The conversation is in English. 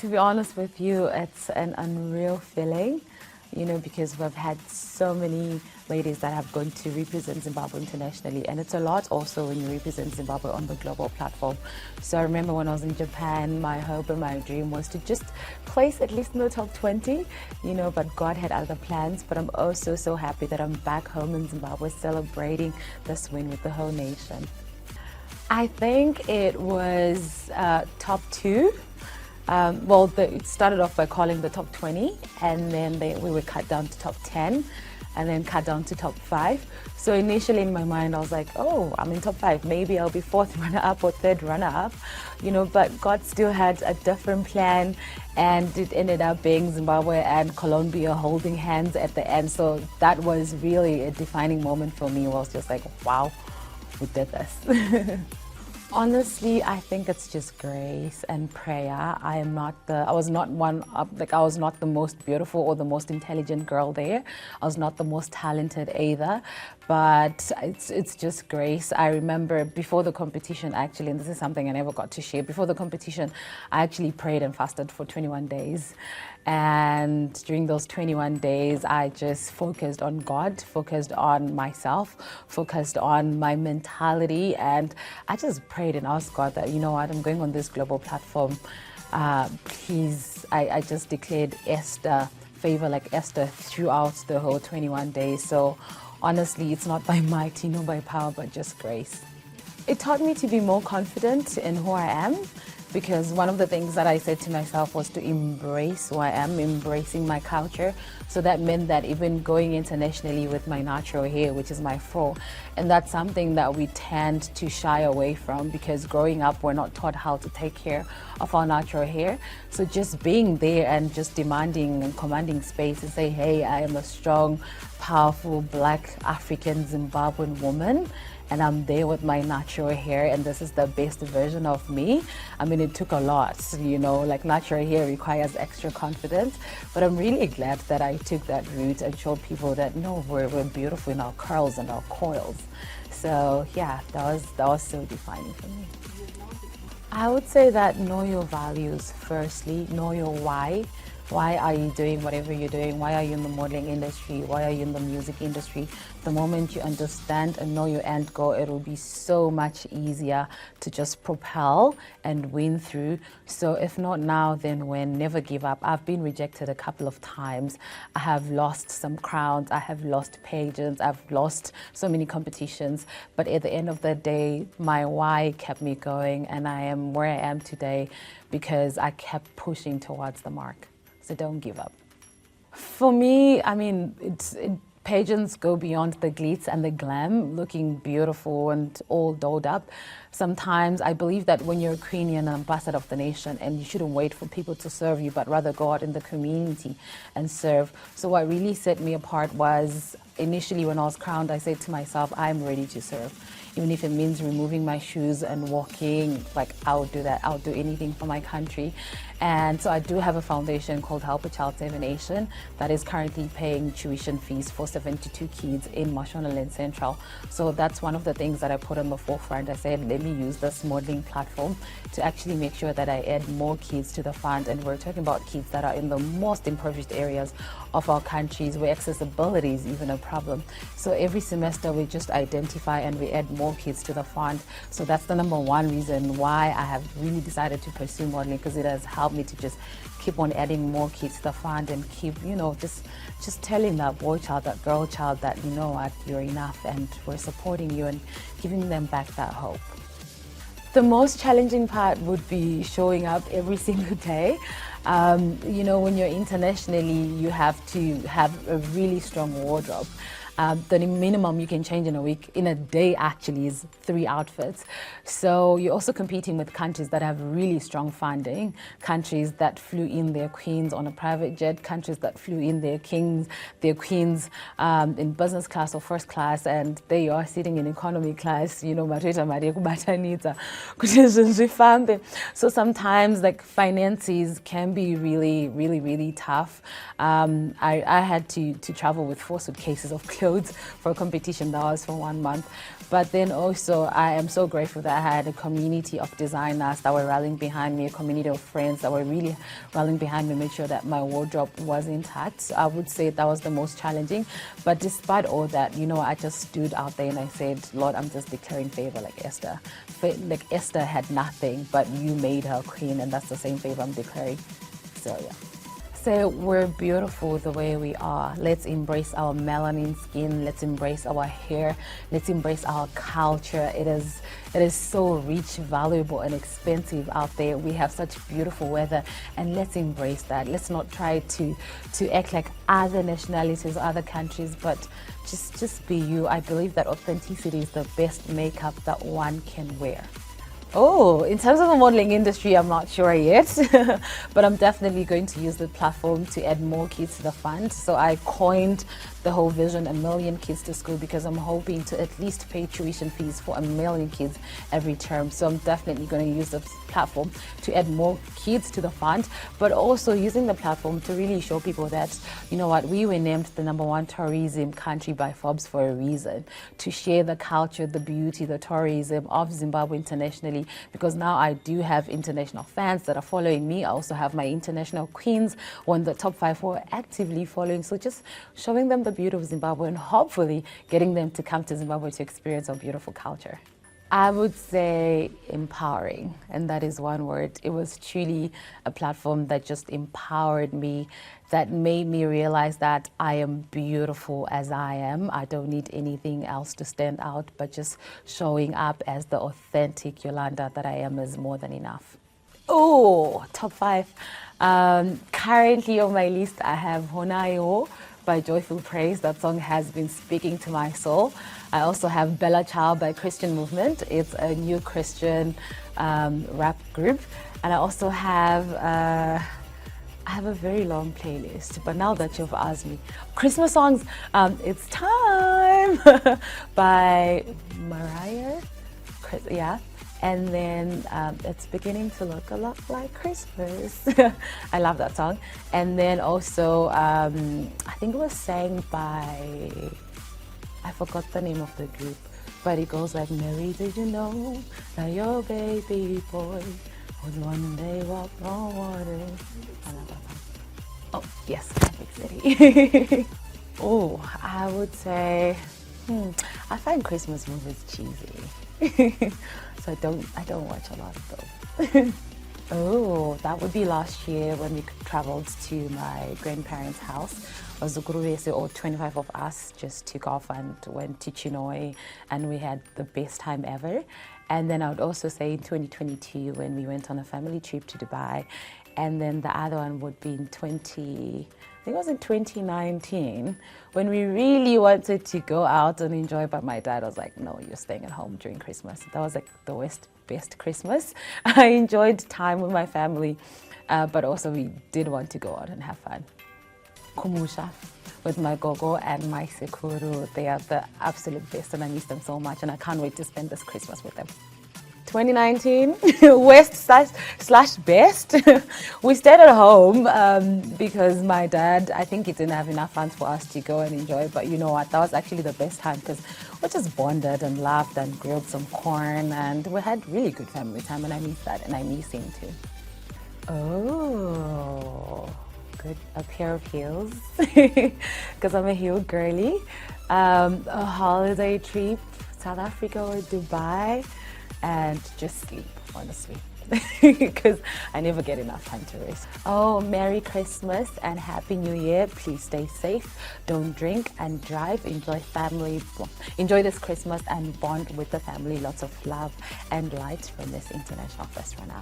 To be honest with you, it's an unreal feeling, because we've had so many ladies that have gone to represent Zimbabwe internationally, and it's a lot also when you represent Zimbabwe on the global platform. So I remember when I was in Japan, my hope and my dream was to just place at least in the top 20, but God had other plans. But I'm also so happy that I'm back home in Zimbabwe celebrating this win with the whole nation. I think it was top 2. It started off by calling the top 20, and then we were cut down to top 10, and then cut down to top 5. So initially in my mind, I was like, oh, I'm in top 5. Maybe I'll be 4th runner-up or 3rd runner-up, but God still had a different plan, and it ended up being Zimbabwe and Colombia holding hands at the end. So that was really a defining moment for me. I was just like, wow, we did this. Honestly, I think it's just grace and prayer. I was not the most beautiful or the most intelligent girl there. I was not the most talented either, but it's just grace. I remember before the competition, actually, and this is something I never got to share, before the competition, I actually prayed and fasted for 21 days. And during those 21 days, I just focused on God, focused on myself, focused on my mentality, and I just prayed and asked God that, I'm going on this global platform. Please, I just declared Esther, favor like Esther throughout the whole 21 days. So honestly, it's not by might, by power, but just grace. It taught me to be more confident in who I am, because one of the things that I said to myself was to embrace who I am, embracing my culture. So that meant that even going internationally with my natural hair, which is my fro, and that's something that we tend to shy away from, because growing up we're not taught how to take care of our natural hair. So just being there and just demanding and commanding space and say, hey, I am a strong, powerful Black African Zimbabwean woman, and I'm there with my natural hair, and this is the best version of me. I mean, it took a lot, like natural hair requires extra confidence, but I'm really glad that I took that route and showed people that no, we're beautiful in our curls and our coils. So yeah, that was so defining for me. I would say that know your values firstly, know your why. Why are you doing whatever you're doing? Why are you in the modeling industry? Why are you in the music industry? The moment you understand and know your end goal, it will be so much easier to just propel and win through. So if not now, then when? Never give up. I've been rejected a couple of times. I have lost some crowns. I have lost pageants. I've lost so many competitions. But at the end of the day, my why kept me going, and I am where I am today because I kept pushing towards the mark. So don't give up. For me, I mean, pageants go beyond the glitz and the glam, looking beautiful and all dolled up. Sometimes I believe that when you're a queen, you're an ambassador of the nation, and you shouldn't wait for people to serve you, but rather go out in the community and serve. So what really set me apart was initially when I was crowned, I said to myself, I'm ready to serve. Even if it means removing my shoes and walking, like I'll do that. I'll do anything for my country. And so I do have a foundation called Help a Child Save a Nation that is currently paying tuition fees for 72 kids in Mashonaland Central. So that's one of the things that I put on the forefront. I said, let me use this modeling platform to actually make sure that I add more kids to the fund. And we're talking about kids that are in the most impoverished areas of our countries where accessibility is even a problem. So every semester we just identify and we add more kids to the fund. So that's the number one reason why I have really decided to pursue modeling, because it has helped me to just keep on adding more kids to the fund and keep, just telling that boy child, that girl child that, what, you're enough, and we're supporting you and giving them back that hope. The most challenging part would be showing up every single day. When you're internationally, you have to have a really strong wardrobe. The minimum you can change in a day actually is 3 outfits. So you're also competing with countries that have really strong funding, countries that flew in their queens on a private jet, countries that flew in their queens in business class or first class, and there you are sitting in economy class, so sometimes finances can be really, really, really tough. I had to travel with 4 suitcases of clothes clothes for a competition that was for 1 month. But then also, I am so grateful that I had a community of designers that were rallying behind me, a community of friends that were really rallying behind me, make sure that my wardrobe was intact. So I would say that was the most challenging. But despite all that, I just stood out there and I said, Lord, I'm just declaring favor like Esther. Like Esther had nothing, but you made her queen, and that's the same favor I'm declaring. So yeah. So we're beautiful the way we are. Let's embrace our melanin skin. Let's embrace our hair. Let's embrace our culture. It is so rich, valuable, and expensive out there. We have such beautiful weather, and let's embrace that. Let's not try to act like other nationalities, other countries, but just be you. I believe that authenticity is the best makeup that one can wear. Oh, in terms of the modeling industry, I'm not sure yet, but I'm definitely going to use the platform to add more kids to the fund. So I coined the whole vision, 1 million kids to school, because I'm hoping to at least pay tuition fees for 1 million kids every term. So I'm definitely going to use the platform to add more kids to the fund, but also using the platform to really show people that, we were named the #1 tourism country by Forbes for a reason, to share the culture, the beauty, the tourism of Zimbabwe internationally, because now I do have international fans that are following me. I also have my international queens on the top 5 who are actively following. So just showing them the beauty of Zimbabwe and hopefully getting them to come to Zimbabwe to experience our beautiful culture. I would say empowering, and that is one word. It was truly a platform that just empowered me, that made me realize that I am beautiful as I am. I don't need anything else to stand out, but just showing up as the authentic Yollanda that I am is more than enough. Oh, top 5. Currently on my list, I have Honayo by Joyful Praise. That song has been speaking to my soul. I also have Bella Ciao by Christian Movement. It's a new Christian rap group. And I also have a very long playlist, but now that you've asked me, Christmas songs, It's Time by Mariah. Yeah. And then it's beginning to look a lot like Christmas. I love that song. And then also, I think it was sang by, I forgot the name of the group, but it goes like, Mary, did you know that your baby boy would one day walk on water? I love that song. Oh, yes, Epic City. Oh, I would say, I find Christmas movies cheesy. So I don't watch a lot of those. Oh, that would be last year when we traveled to my grandparents' house. Or 25 of us just took off and went to Chinoy, and we had the best time ever. And then I would also say in 2022 when we went on a family trip to Dubai. And then the other one would be in 2019 when we really wanted to go out and enjoy, but my dad was like, no, you're staying at home during Christmas. That was like the best Christmas. I enjoyed time with my family, but also we did want to go out and have fun. Kumusha with my gogo and my sekuru. They are the absolute best and I miss them so much, and I can't wait to spend this Christmas with them. 2019, West/Best. We stayed at home because my dad, I think he didn't have enough funds for us to go and enjoy. But you know what? That was actually the best time because we just bonded and laughed and grilled some corn, and we had really good family time, and I miss that, and I miss him too. Oh, good. A pair of heels because I'm a heel girly. A holiday trip, South Africa or Dubai. And just sleep, honestly, because I never get enough time to rest. Oh, Merry Christmas and Happy New Year. Please stay safe, don't drink and drive, enjoy this Christmas and bond with the family. Lots of love and light from this International First Runner.